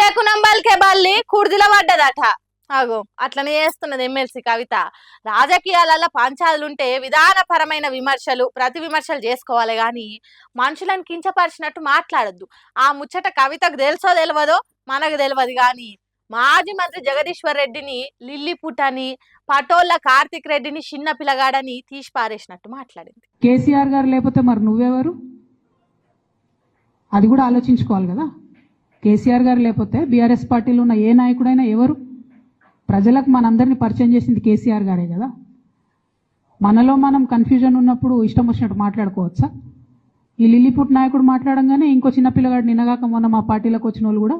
శకునంబల్కే బల్లి కుర్దిల పడ్డదట. అగో అట్లనే చేస్తున్నది ఎమ్మెల్సీ కవిత. రాజకీయాలలో పంచాదులుంటే విధానపరమైన విమర్శలు ప్రతి విమర్శలు చేసుకోవాలి కానీ మనుషులను కించపరిచినట్టు మాట్లాడొద్దు. ఆ ముచ్చట కవితకు తెలుసో తెలియదో మనకు తెలియదు కానీ మాజీ మంత్రి జగదీశ్వర్ రెడ్డిని లిల్లీపుట్ అని, పటోళ్ళ కార్తిక్ రెడ్డిని చిన్న పిల్లగాడని తీసి పారేసినట్టు మాట్లాడింది. కేసీఆర్ గారు లేకపోతే మరి నువ్వెవరు? అది కూడా ఆలోచించుకోవాలి కదా. కేసీఆర్ గారు లేకపోతే బీఆర్ఎస్ పార్టీలో ఉన్న ఏ నాయకుడైనా ఎవరు? ప్రజలకు మనందరినీ పరిచయం చేసింది కేసీఆర్ గారే కదా. మనలో మనం కన్ఫ్యూజన్ ఉన్నప్పుడు ఇష్టం వచ్చినట్టు మాట్లాడుకోవచ్చా? ఈ లిల్లీపుట్ నాయకుడు మాట్లాడంగానే ఇంకో చిన్న పిల్లగాడు నిన్నగాక మొన్న మా పార్టీలోకి వచ్చిన వాళ్ళు కూడా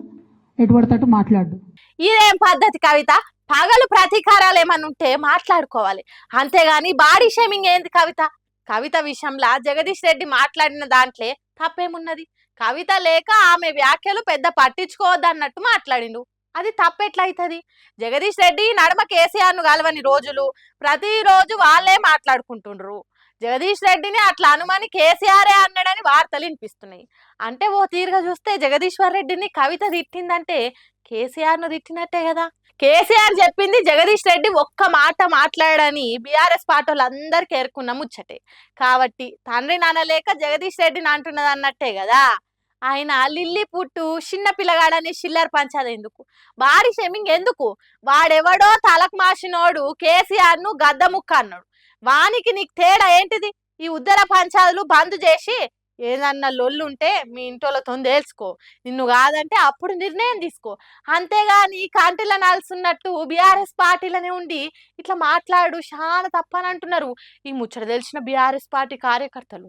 ఎటుపడతట్టు మాట్లాడు. ఇదేం పద్ధతి కవిత? పగలు ప్రతీకారాలు ఏమన్నా ఉంటే మాట్లాడుకోవాలి, అంతేగాని బాడీ షేమింగ్ ఏంది కవిత? కవిత విషయంలో జగదీష్ రెడ్డి మాట్లాడిన దాంట్లో తప్పేమున్నది? కవిత లేక ఆమె వ్యాఖ్యలు పెద్ద పట్టించుకోవద్దన్నట్టు మాట్లాడిండు. అది తప్పెట్లయితది? జగదీష్ రెడ్డి నడమ కేసీఆర్ ను కలవని రోజులు ప్రతిరోజు వాళ్ళే మాట్లాడుకుంటుండ్రు. జగదీష్ రెడ్డిని అట్లా అనుమని కేసీఆరే అన్నాడని వార్తలు వినిపిస్తున్నాయి. అంటే ఓ తీరుగా చూస్తే జగదీశ్వర్ రెడ్డిని కవిత తిట్టిందంటే కేసీఆర్ ను తిట్టినట్టే కదా. కేసీఆర్ చెప్పింది జగదీష్ రెడ్డి ఒక్క మాట మాట్లాడని బీఆర్ఎస్ పార్టీలందరికీ ఎరుకున్న ముచ్చటే కాబట్టి తండ్రి నానలేక జగదీష్ రెడ్డిని అంటున్నది అన్నట్టే కదా. ఆయన లిల్లీ పుట్టు చిన్న పిల్లగాడని చిల్లర పంచాది ఎందుకు? బాడీ షేమింగ్ ఎందుకు? వాడెవడో తలకు మాసినోడు కేసీఆర్ ను గద్ద ముక్క అన్నాడు. వానికి నీకు తేడా ఏంటిది? ఈ ఉద్దర పంచాదులు బంద్ చేసి ఏదన్నా లొల్లుంటే మీ ఇంటోళ్ళతో తెలుసుకో, నిన్ను కాదంటే అప్పుడు నిర్ణయం తీసుకో. అంతేగాని కాంటిల నాల్సున్నట్టు బీఆర్ఎస్ పార్టీలనే ఉండి ఇట్లా మాట్లాడు చాలా తప్పని అంటున్నారు ఈ ముచ్చట తెలిసిన బీఆర్ఎస్ పార్టీ కార్యకర్తలు.